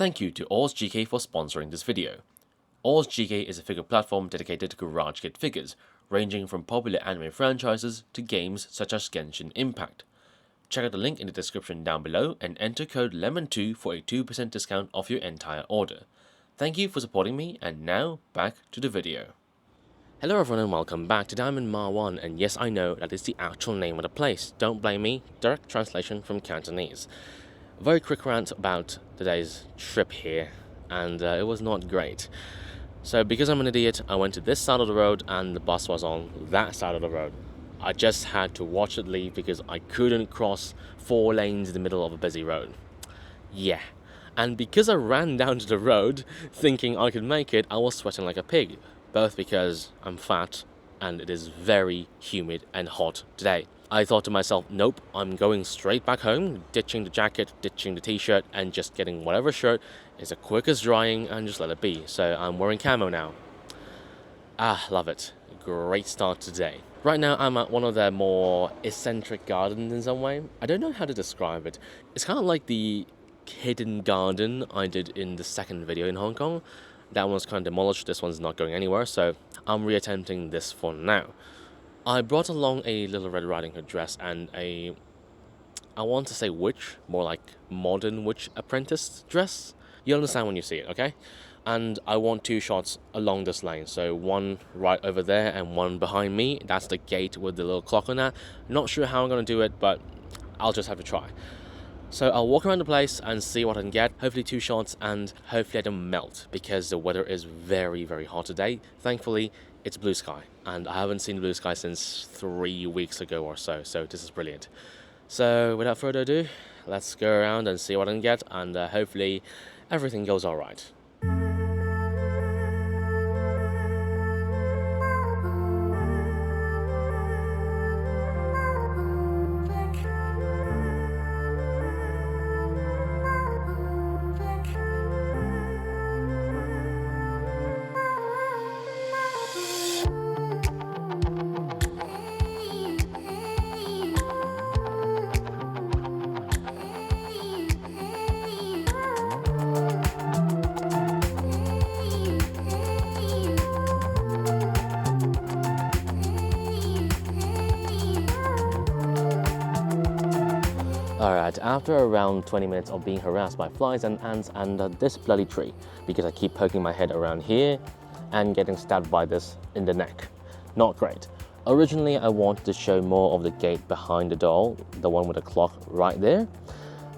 Thank you to OzGK for sponsoring this video. OzGK is a figure platform dedicated to garage kit figures, ranging from popular anime franchises to games such as Genshin Impact. Check out the link in the description down below and enter code LEMON2 for a 2% discount off your entire order. Thank you for supporting me, and now back to the video. Hello everyone and welcome back to Diamond Marwan, and yes, I know that is the actual name of the place. Don't blame me, direct translation from Cantonese. Very quick rant about today's trip here, and it was not great. So because I'm an idiot, I went to this side of the road and the bus was on that side of the road. I just had to watch it leave because I couldn't cross 4 lanes in the middle of a busy road. Yeah. And because I ran down to the road thinking I could make it, I was sweating like a pig. Both because I'm fat and it is very humid and hot today. I thought to myself, nope, I'm going straight back home, ditching the jacket, ditching the t-shirt, and just getting whatever shirt is the quickest drying and just let it be. So I'm wearing camo now. Love it. Great start today. Right now I'm at one of the more eccentric gardens in some way. I don't know how to describe it. It's kind of like the hidden garden I did in the second video in Hong Kong. That one's kind of demolished, this one's not going anywhere, so I'm reattempting this for now. I brought along a Little Red Riding Hood dress and I want to say witch, more like modern witch apprentice dress. You'll understand when you see it, okay? And I want 2 shots along this lane, so one right over there and one behind me. That's the gate with the little clock on that. Not sure how I'm going to do it, but I'll just have to try. So I'll walk around the place and see what I can get. Hopefully 2 shots, and hopefully I don't melt because the weather is very, very hot today. Thankfully, it's blue sky, and I haven't seen blue sky since 3 weeks ago or so this is brilliant. So without further ado, let's go around and see what I can get, and hopefully everything goes all right. Alright, after around 20 minutes of being harassed by flies and ants and this bloody tree, because I keep poking my head around here and getting stabbed by this in the neck. Not great. Originally I wanted to show more of the gate behind the doll, the one with the clock right there.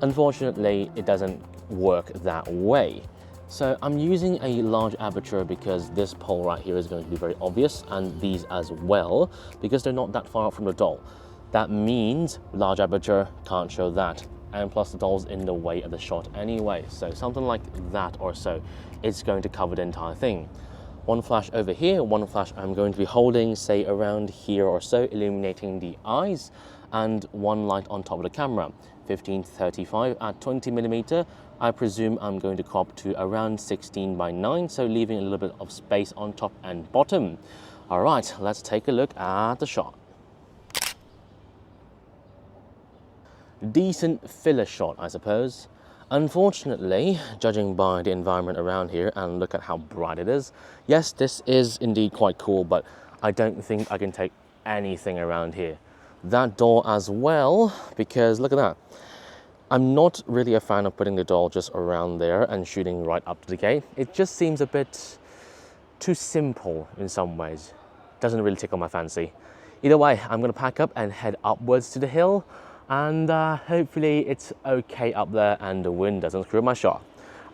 Unfortunately, it doesn't work that way. So I'm using a large aperture because this pole right here is going to be very obvious, and these as well, because they're not that far from the doll. That means large aperture can't show that, and plus the doll's in the way of the shot anyway, so something like that or so is going to cover the entire thing. One flash over here, one flash I'm going to be holding, say around here or so, illuminating the eyes, and one light on top of the camera. 15-35 at 20mm. I presume I'm going to crop to around 16:9, so leaving a little bit of space on top and bottom. Alright, let's take a look at the shot. Decent filler shot, I suppose. Unfortunately, judging by the environment around here and look at how bright it is, yes, this is indeed quite cool, but I don't think I can take anything around here. That door as well, because look at that. I'm not really a fan of putting the doll just around there and shooting right up to the gate. It just seems a bit too simple in some ways. Doesn't really tickle my fancy. Either way, I'm going to pack up and head upwards to the hill, and hopefully it's okay up there and the wind doesn't screw my shot.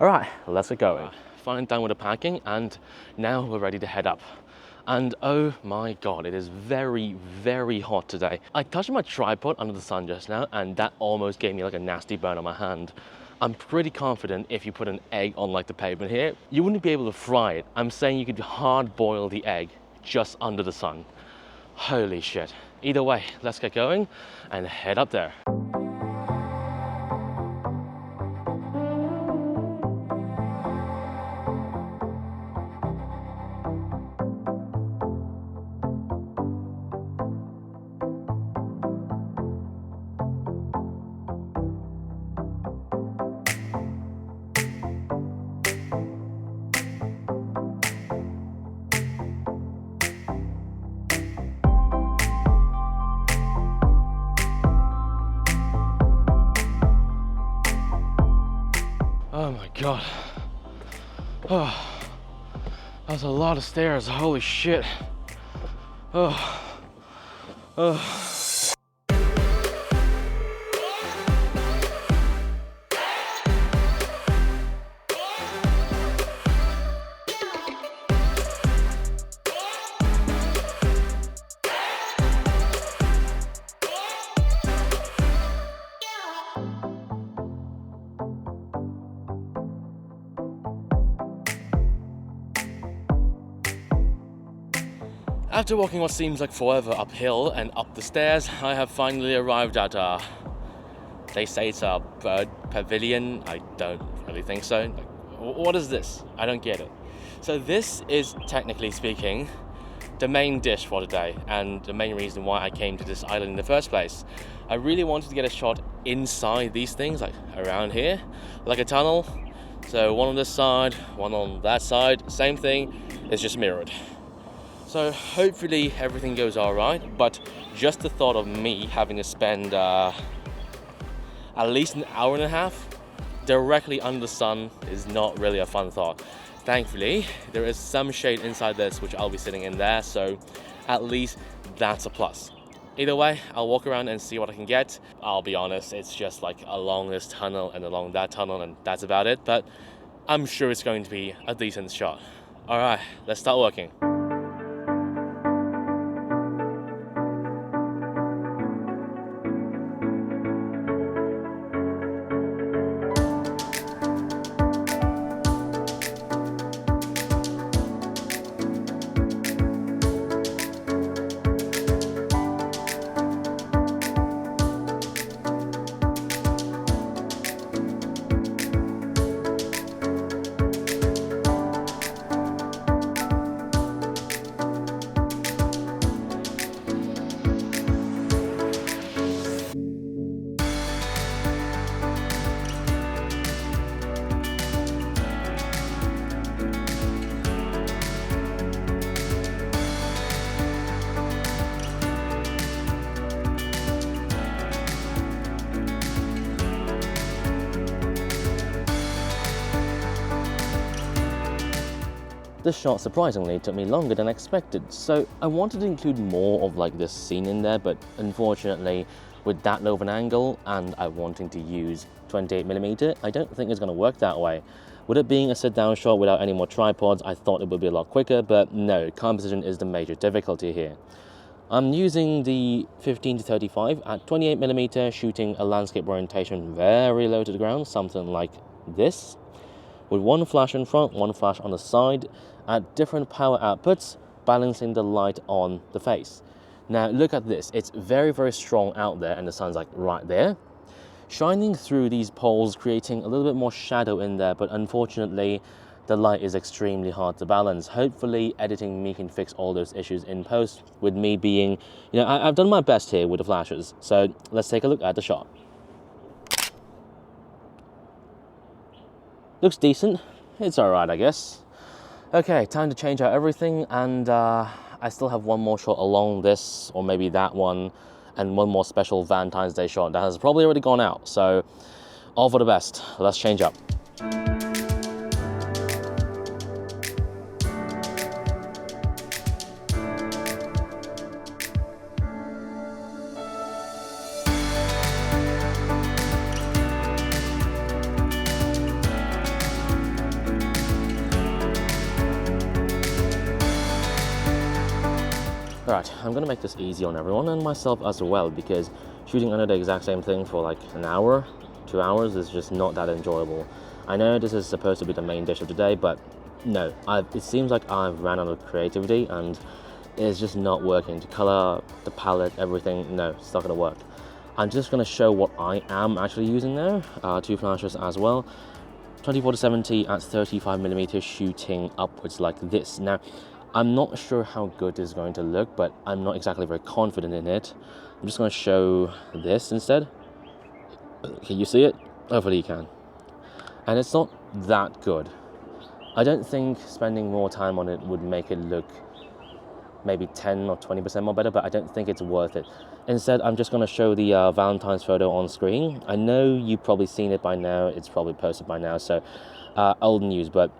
Alright, let's get going. Finally done with the packing, and now we're ready to head up. And oh my god, it is very, very hot today. I touched my tripod under the sun just now, and that almost gave me like a nasty burn on my hand. I'm pretty confident if you put an egg on like the pavement here, you wouldn't be able to fry it. I'm saying you could hard boil the egg just under the sun. Holy shit. Either way, let's get going and head up there. Oh my god. Oh, that's a lot of stairs. Holy shit. Oh. Oh. After walking what seems like forever uphill and up the stairs, I have finally arrived at, they say it's a bird pavilion. I don't really think so. Like, what is this? I don't get it. So this is, technically speaking, the main dish for today, and the main reason why I came to this island in the first place. I really wanted to get a shot inside these things, like around here, like a tunnel. So one on this side, one on that side, same thing, it's just mirrored. So hopefully everything goes all right, but just the thought of me having to spend at least an hour and a half directly under the sun is not really a fun thought. Thankfully, there is some shade inside this, which I'll be sitting in there, so at least that's a plus. Either way, I'll walk around and see what I can get. I'll be honest, it's just like along this tunnel and along that tunnel, and that's about it, but I'm sure it's going to be a decent shot. All right, let's start working. This shot surprisingly took me longer than expected, so I wanted to include more of like this scene in there, but unfortunately with that low of an angle and I wanting to use 28mm, I don't think it's going to work that way. With it being a sit down shot without any more tripods, I thought it would be a lot quicker, but no, composition is the major difficulty here. I'm using the 15-35 at 28mm, shooting a landscape orientation very low to the ground, something like this, with one flash in front, one flash on the side, at different power outputs, balancing the light on the face. Now look at this, it's very, very strong out there and the sun's like right there, shining through these poles, creating a little bit more shadow in there, but unfortunately the light is extremely hard to balance. Hopefully editing me can fix all those issues in post, with me being, you know, I've done my best here with the flashes. So let's take a look at the shot. Looks decent, it's alright I guess. Okay, time to change out everything, and I still have one more shot along this, or maybe that one, and one more special Valentine's Day shot that has probably already gone out, so all for the best. Let's change up. Alright, I'm gonna make this easy on everyone and myself as well, because shooting under the exact same thing for like an hour, 2 hours is just not that enjoyable. I know this is supposed to be the main dish of the day, but no, it seems like I've ran out of creativity and it's just not working. The color, the palette, everything, no, it's not gonna work. I'm just gonna show what I am actually using there, two flashes as well. 24-70 at 35mm, shooting upwards like this. Now, I'm not sure how good this is going to look, but I'm not exactly very confident in it. I'm just going to show this instead. Can you see it? Hopefully you can. And it's not that good. I don't think spending more time on it would make it look maybe 10 or 20% more better, but I don't think it's worth it. Instead, I'm just going to show the Valentine's photo on screen. I know you've probably seen it by now, it's probably posted by now, so old news, but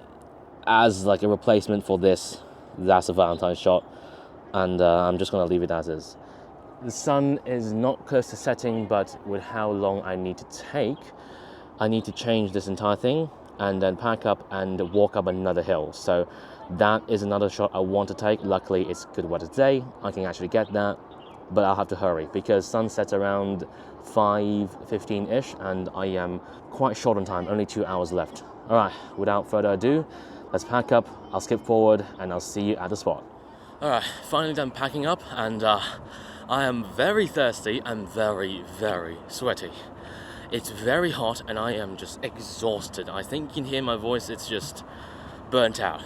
as like a replacement for this, that's a Valentine's shot, and I'm just going to leave it as is. The sun is not close to setting, but with how long I need to take, I need to change this entire thing and then pack up and walk up another hill. So that is another shot I want to take. Luckily, it's good weather today. I can actually get that, but I'll have to hurry because sunset's around 5:15-ish, and I am quite short on time, only 2 hours left. All right, without further ado, let's pack up. I'll skip forward and I'll see you at the spot. All right, finally done packing up, and I am very thirsty and very, very sweaty. It's very hot and I am just exhausted. I think you can hear my voice, it's just burnt out.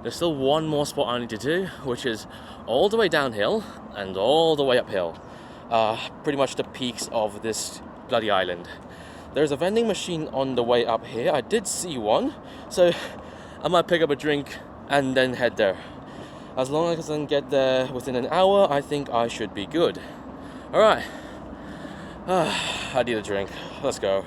There's still one more spot I need to do, which is all the way downhill and all the way uphill. Pretty much the peaks of this bloody island. There's a vending machine on the way up here. I did see one, so I might pick up a drink and then head there. As long as I can get there within an hour, I think I should be good. All right. I need a drink. Let's go.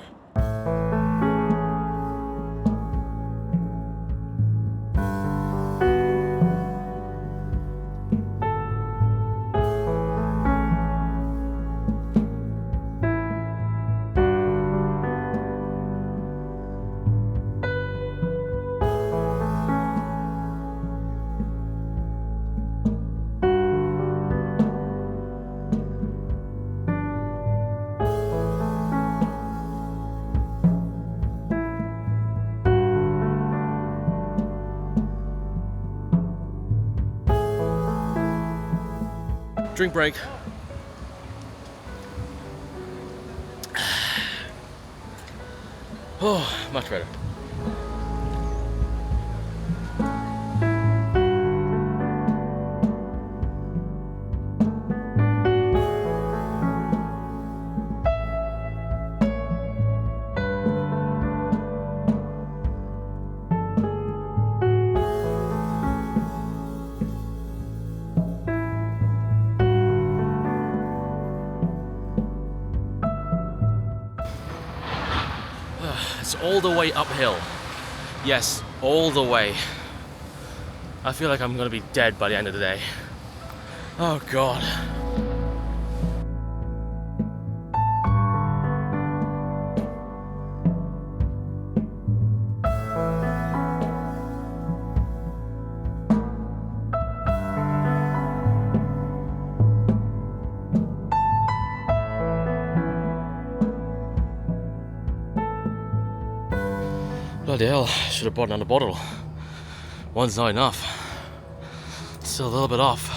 Drink break. Oh, much better. It's all the way uphill. Yes, all the way. I feel like I'm gonna be dead by the end of the day. Oh God. Bloody hell, should have brought another bottle. One's not enough. Still a little bit off.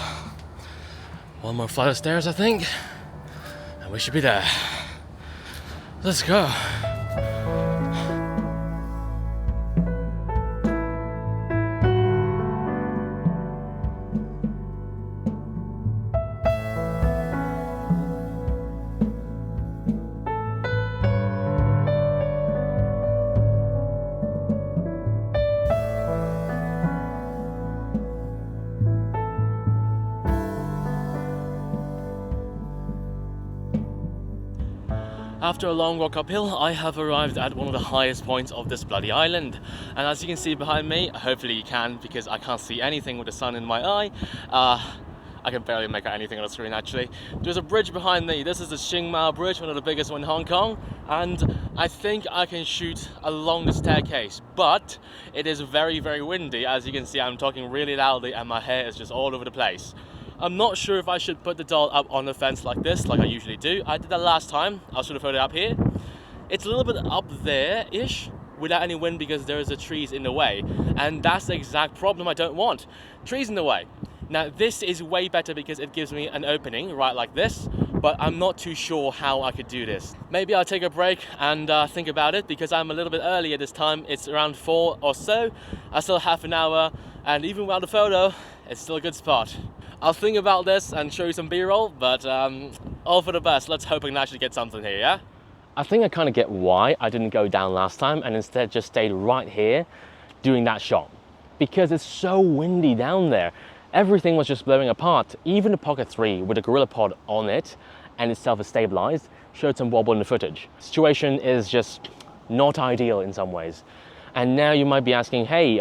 One more flight of stairs, I think, and we should be there. Let's go. After a long walk uphill, I have arrived at one of the highest points of this bloody island. And as you can see behind me, hopefully you can, because I can't see anything with the sun in my eye. I can barely make out anything on the screen actually. There's a bridge behind me. This is the Qingmao Bridge, one of the biggest one in Hong Kong. And I think I can shoot along the staircase, but it is very, very windy. As you can see, I'm talking really loudly and my hair is just all over the place. I'm not sure if I should put the doll up on the fence like this, like I usually do. I did that last time. I'll sort of put it up here. It's a little bit up there-ish without any wind because there is the trees in the way. And that's the exact problem I don't want. Trees in the way. Now this is way better because it gives me an opening right like this, but I'm not too sure how I could do this. Maybe I'll take a break and think about it because I'm a little bit earlier this time. It's around 4 or so. I still have an hour, and even without the photo, it's still a good spot. I'll think about this and show you some B-roll, but all for the best. Let's hope I can actually get something here, yeah? I think I kind of get why I didn't go down last time and instead just stayed right here doing that shot. Because it's so windy down there. everything was just blowing apart. Even the Pocket 3 with the Gorilla Pod on it and itself is stabilized showed some wobble in the footage. Situation is just not ideal in some ways. And now you might be asking, hey,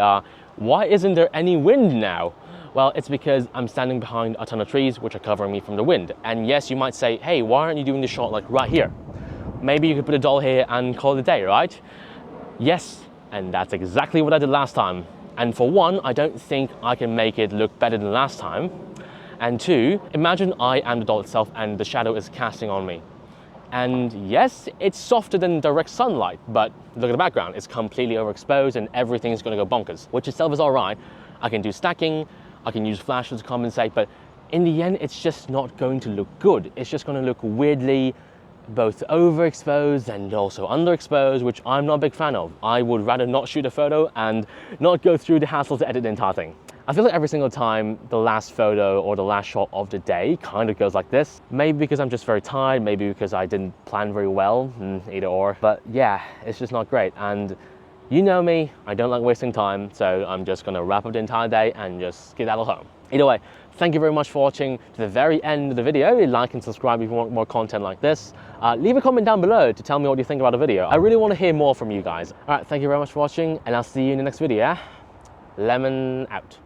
why isn't there any wind now? Well, it's because I'm standing behind a ton of trees which are covering me from the wind. And yes, you might say, hey, why aren't you doing the shot like right here? Maybe you could put a doll here and call it a day, right? Yes, and that's exactly what I did last time. And for one, I don't think I can make it look better than last time. And two, imagine I am the doll itself and the shadow is casting on me. And yes, it's softer than direct sunlight, but look at the background, it's completely overexposed and everything's gonna go bonkers, which itself is all right. I can do stacking, I can use flashes to compensate, but in the end, it's just not going to look good. It's just gonna look weirdly both overexposed and also underexposed, which I'm not a big fan of. I would rather not shoot a photo and not go through the hassle to edit the entire thing. I feel like every single time the last photo or the last shot of the day kind of goes like this. Maybe because I'm just very tired, maybe because I didn't plan very well, either or. But yeah, it's just not great. And you know me, I don't like wasting time, so I'm just gonna wrap up the entire day and just skedaddle home. Either way, thank you very much for watching to the very end of the video. Like and subscribe if you want more content like this. Leave a comment down below to tell me what you think about the video. I really want to hear more from you guys. All right, thank you very much for watching, and I'll see you in the next video. Lemon out.